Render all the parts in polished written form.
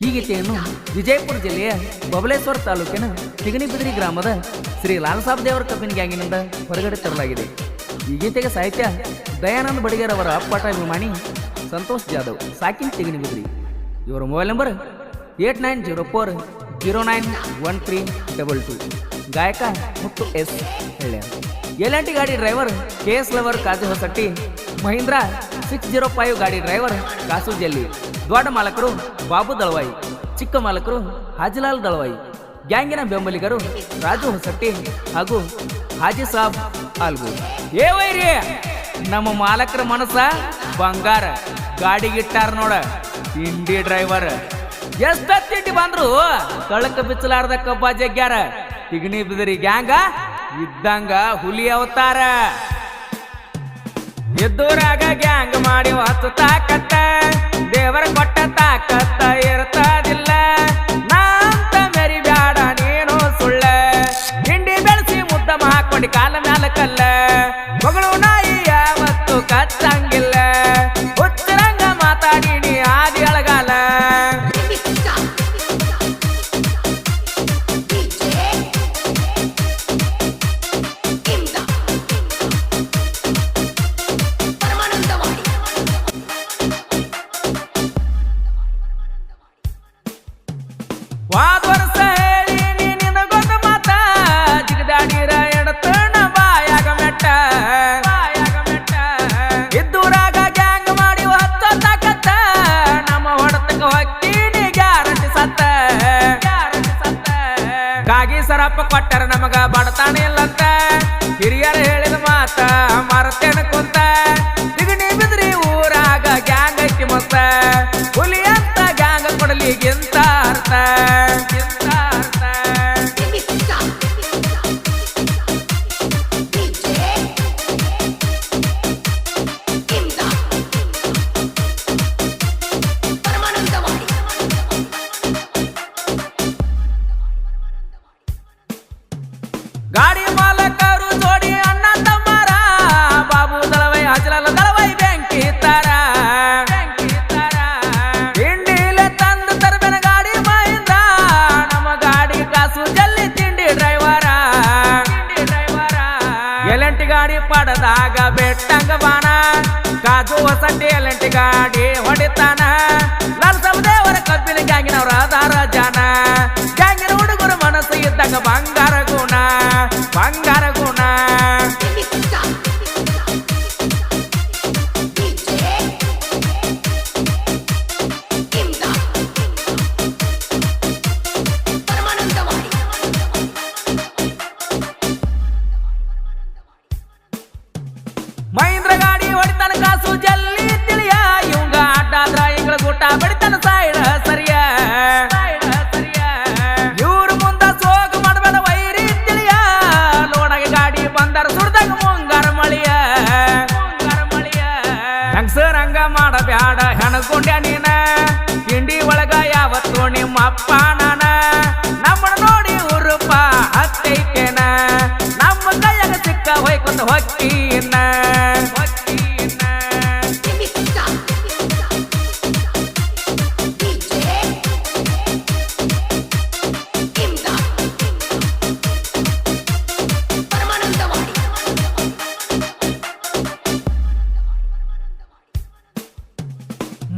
ಈ ಗೀತೆಯನ್ನು ವಿಜಯಪುರ ಜಿಲ್ಲೆಯ ಬಬಲೇಶ್ವರ ತಾಲೂಕಿನ ತಿಗಣಿಬಿದಿರಿ ಗ್ರಾಮದ ಶ್ರೀ ಲಾಲ್ಸಾಬ್ ದೇವರ ಕಬ್ಬಿನ ಗ್ಯಾಂಗಿನಿಂದ ಹೊರಗಡೆ ತರಲಾಗಿದೆ. ಈ ಗೀತೆಗೆ ಸಾಹಿತ್ಯ ದಯಾನಂದ ಬಡಿಗೇರ್ ಅವರ ಅಪ್ಪಟ ಅಭಿಮಾನಿ ಸಂತೋಷ್ ಜಾಧವ್, ಸಾಕಿನ್ ತಿಗಣಿಬಿದಿರಿ. ಇವರ ಮೊಬೈಲ್ ನಂಬರ್ 8904091322. ಗಾಯಕ ಮುತ್ತು ಎಸ್ ಹೆಳ್ಳೆ. ಎಲ್&ಟಿ ಗಾಡಿ ಡ್ರೈವರ್ KS ಲವರ್ ಕಾಜು ಹೊಸಟ್ಟಿ. ಮಹೀಂದ್ರ 605 ಗಾಡಿ ಡ್ರೈವರ್ ಕಾಸು ಜಲ್ಲಿ. ದೊಡ್ಡ ಮಾಲಕರು ಬಾಬು ದಳವಾಯಿ, ಚಿಕ್ಕ ಮಾಲಕರು ಹಾಜಿಲಾಲ್ ದಳವಾಯಿ. ಗ್ಯಾಂಗಿನ ಬೆಂಬಲಿಗರು ರಾಜು ಹೊಸಟ್ಟಿ ಹಾಗೂ ಹಾಜಿ ಸಾಬ್ ಆಲ್ಗು. ಏ ವೈರಿ, ನಮ್ಮ ಮಾಲಕರ ಮನಸ್ಸ ಬಂಗಾರ, ಗಾಡಿಗಿಟ್ಟಾರ ನೋಡ ತಿಂಡಿ ಡ್ರೈವರ್. ಎಷ್ಟ ತಿಂಡಿ ಬಂದ್ರು ಕಳಕ ಬಿಚ್ಚಲಾರ್ದ ಕಬ್ಬ ಜಗ್ಗ್ಯಾರ. ತಿಗಣಿ ಬಿದಿರಿ ಗ್ಯಾಂಗ ಇದ್ದಂಗ ಹುಲಿ ಅವತಾರ. ಎದ್ದೂರಾಗ ಗ್ಯಾಂಗ್ ಮಾಡಿ ಹತ್ತು ತಾಕತ್ತ, ದೇವರ ಕೊಟ್ಟ ತಾಕತ್ತ ಇರ್ತದಿಲ್ಲ. ನಾಂತ ಮೆರಿ ಬ್ಯಾಡ ನೀನು ಸುಳ್ಳ, ಹಿಂಡಿ ಬೆಳೆಸಿ ಮುದ್ದಮ ಹಾಕೊಂಡಿ ಕಾಲ ಮ್ಯಾಲ ಕಲ್ಲ. ಮಗಳು ನಾಯಿ ಯಾವತ್ತು ಕಚ್ಚಂಗಿಲ್ಲ, ಹುಚ್ಚರಂಗ ಮಾತಾಡಿ ನೀ ಆದಿ ಅಳಗಾಲ. ವಾದ್ವರ್ಸ ಹೇಳಿ ನೀನಿನ ಗೊತ್ತ ಮಾತ, ಜಿಗದಾಡಿರ ಎಡತಣ ಬಾಯಾಗ ಮೆಟ್ಟ. ಇದ್ದೂರಾಗ ಗ್ಯಾಂಗ್ ಮಾಡಿ ಹತ್ತ ತಾಕತ್ತ, ನಮ್ಮ ಹೊಡೆತಕ್ಕ ಹೊಕ್ಕೀನಿ ಗ್ಯಾರಂಟಿ ಸತ್ತ. ಕಾಗಿ ಸರಪ್ಪ ಕೊಟ್ಟರ ನಮಗ ಬಡತಾನೆ ಇಲ್ಲಂತ, ಹಿರಿಯರು ಹೇಳಿದ ಮಾತ ಮರತೇನ ಕುಂತ. ತಿಗಣಿ ಬಿದ್ರಿ ಊರಾಗ ಗ್ಯಾಂಗ್ ಐತಿ ಮಸ್ತ, ಹುಲಿ ಅಂತ ಗ್ಯಾಂಗ್ ಕೊಡಲಿಗಿಂತ ಅರ್ಥ. ಗಾಡಿ ಮಾಲಕರು ಜೋಡಿ ಅಣ್ಣ ತಮ್ಮರ, ಬಾಬು ದಳವೈ ಹಜಲಾಲ ದಳವೈ ಬೆಂಕಿ ತಾರ. ತಿಂಡಿಲೆ ತಂದು ತರಬೇನ ಗಾಡಿ ಮಹಿಂದ, ನಮ್ಮ ಗಾಡಿ ಕಾಸು ಜಲ್ಲಿ ತಿಂಡಿ ಡ್ರೈವರ. ಎಲ್&ಟಿ ಗಾಡಿ ಪಡದಾಗ ಬೆಟ್ಟಂಗ ಬಾಣ, ಕಾಜು ಹೊಸಟ್ಟಿ ಎಲ್&ಟಿ ಗಾಡಿ ಹೊಡಿತಾನ. ಲಾಲ್ಸಾಬ್ ದೇವರ ಕಬ್ಬಿನ ಗ್ಯಾಂಗಿನವರ ಅದಾರ ಜನ. ಗ್ಯಾಂಗಿನ ಹುಡುಗರು ಮನಸ್ಸು ಇದ್ದಾಗ ಬಂಗಾರ ಗುಣ, ಬಂಗಾರ ಗುಣ. ಮಹೀಂದ್ರ ಗಾಡಿ ಹೊಡಿತಾನ ಕಾಸು ಜಲ್ಲಿ ತಿಳಿಯ, ಇವಂಗ ಅಡ್ಡಾದ್ರ ಇಂಗಳ ಗೂಟ ಬಡಿತಾನ ಸೈಡ ಸರಿಯ. ಇವ್ರು ಮುಂದ ಸೋಗು ಮಾಡಬೇಡ ವೈರಿ ತಿಳಿಯ, ಲೋಡಾಗ ಗಾಡಿ ಬಂದಾರ ಸುಡ್ದಾಗ ಮುಂಗಾರ ಮಳಿಯ. ಹಂಗ ಮಾಡಬ್ಯಾಡ ಹೆಣಕೊಂಡ್ಯ ನೀನ, ತಿಂಡಿ ಒಳಗ ಯಾವತ್ತು ನಿಮ್ಮ ಅಪ್ಪ ನಾನ. ನಮ್ಮನ್ನ ನೋಡಿ ಉರುಪ ಹತ್ತೈತೇನ, ನಮ್ಮ ಕೈಯಾಗ ಸಿಕ್ಕ ಹೊಯ್ಕೊಂಡ ಹೊಕ್ಕೀನ.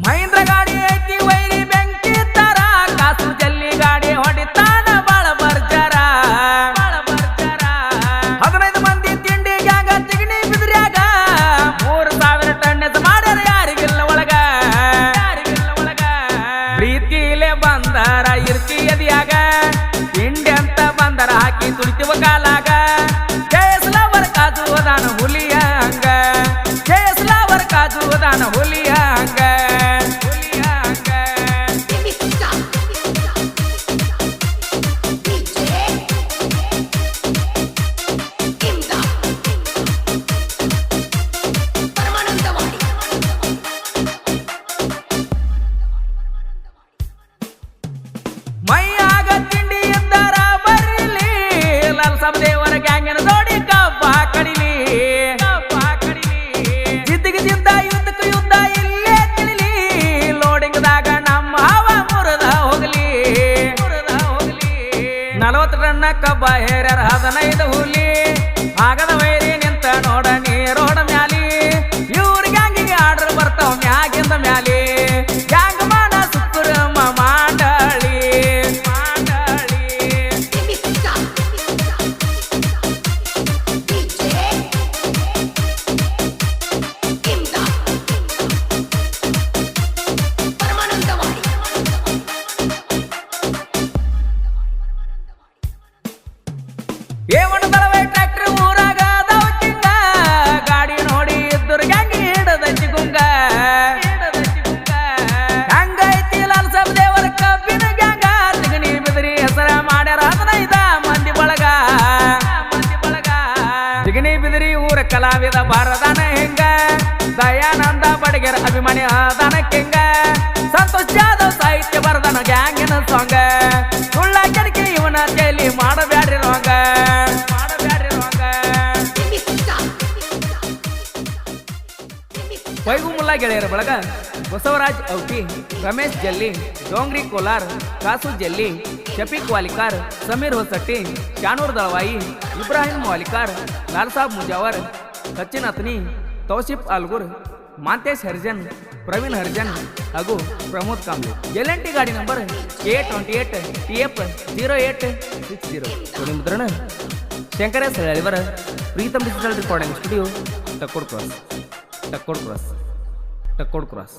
ಮಹೀಂದ್ರ ಗಾಡಿ ಐತಿ ವೈರಿ ಬೆಂಕಿ ತರ, ಕಾಸು ಜಲ್ಲಿ ಗಾಡಿ ಹೊಡಿತಾನ ಬಾಳ ಬರ್ಜರ. 15 ಮಂದಿ ತಿಂಡಿ ಗ್ಯಾಂಗ ತಿಗಣಿ ಬಿದ್ರ್ಯಾಗ, 3000 ಟನ್ ಮಾಡ್ಯಾರ ಯಾರಿಗಿಲ್ಲ ಒಳಗ. ಪ್ರೀತಿಲೇ ಬಂದರ ಇರ್ತಿ ಎದಿಯಾಗ, ತಿಂಡಿ ಅಂತ ಬಂದರ ಹಾಕಿ ತುಳಿತಿವ ಕಾಲಾಗ. KS ಲವರ್ ಕಾಜು ಅದಾನ ಹುಲಿಯ ಹಂಗ, KS ಲವರ್ ಕಾಜು ಅದಾನ ಹುಲಿಯ ಹಂಗ. ಮೈಯಾಗ ತಿಂಡಿ ಇದ್ದಾರ ಬರ್ಲಿ, ಲಾಲ್ಸಾಬ್ ದೇವರ ಗ್ಯಾಂಗಿನ ಜೋಡಿ ಕಬ್ಬ ಕಡಿಲಿ. ಜಿದ್ದಿಗೆ ಜಿದ್ದ ಯುದ್ಧಕ್ಕೆ ಯುದ್ಧ ಇಲ್ಲೇ ಕಬ್ಬ ಹೇರ್ಯಾರ 15 ಹುಲಿ ಆಗದ ವೈರಿ ನಿಂತ ನೋಡ ನೀರೋಡ ಮ್ಯಾಲಿ ಇವ್ರ ಗ್ಯಾಂಗಿಗೆ ಆರ್ಡರ್ ಬರ್ತಾವ ಮ್ಯಾಗಿಂದ ಮ್ಯಾಲಿ ಗ್ಯಾಂಗ್ ಮಾಡ ಸುತ್ತೂರ ಮಂಡಳಿ ಏವಣದಳವೇ ಟ್ರ್ಯಾಕ್ಟರ್ ಊರಾಗ ದವಕಿಂಗ ಗಾಡಿ ನೋಡಿ ಇದ್ದುರ ಗ್ಯಾಂಗಿ ಹಿಡದ ಚಿಗುಂಗ ಹಂಗೈತಿ ಲಾಲ್ ಸಾಬ್ ದೇವರ ಕಬ್ಬಿನ ಗ್ಯಾಂಗ ತಿಗಣಿ ಬಿದರಿ ಹೆಸರ ಮಾಡ್ಯಾರ 15 ಮಂದಿ ಬಳಗ ತಿಗಣಿ ಬಿದರಿ ಊರ ಕಲಾವಿದ ಬಾರದಾನ ಹಿಂಗ ದಯಾನಂದ ಬಡಗೆರ ಅಭಿಮಾನಿ ಆದಾನ ಕಿಂಗ ಸಂತೋಷ್ ಜಾಧವ್ ಸಾಹಿತ್ಯ ಬರದಾನ ಗ್ಯಾಂಗಿನ ಸಾಂಗ ಸುಳ್ಳ ಕೆಡಕಿ ಇವನ ತೇಲಿ ಮಾಡಬ್ಯಾಡ್ರಿ ರೋಂಗ ವೈಗುಮುಲ್ಲಾ ಗೆಳೆಯರ ಬಳಗ ಬಸವರಾಜ್ ಔಟಿ ರಮೇಶ್ ಜಲ್ಲಿ ಡೋಂಗ್ರಿ ಕೋಲಾರ್ ಕಾಸು ಜಲ್ಲಿ ಶಫೀಕ್ ವಾಲಿಕಾರ್ ಸಮೀರ್ ಹೊಸಟ್ಟಿ ಶಾನೂರ್ ದಳವಾಯಿ ಇಬ್ರಾಹಿಂ ವಾಲಿಕಾರ್ ಲಾಲ್ ಸಾಬ್ ಮುಜಾವರ್ ಸಚಿನ್ ಅತ್ನಿ ತೌಸಿಫ್ ಆಲ್ಗುರ್ ಮಾಂತೇಶ್ ಹರ್ಜನ್ ಪ್ರವೀಣ್ ಹರ್ಜನ್ ಹಾಗೂ ಪ್ರಮೋದ್ ಕಾಂಬ್ಳೆ ಎಲ್&ಟಿ ಗಾಡಿ ನಂಬರ್ A28 TF 0860 ಮುದ್ರಣ Shankaresh Hallivara Preetham digital recording studio Takkod cross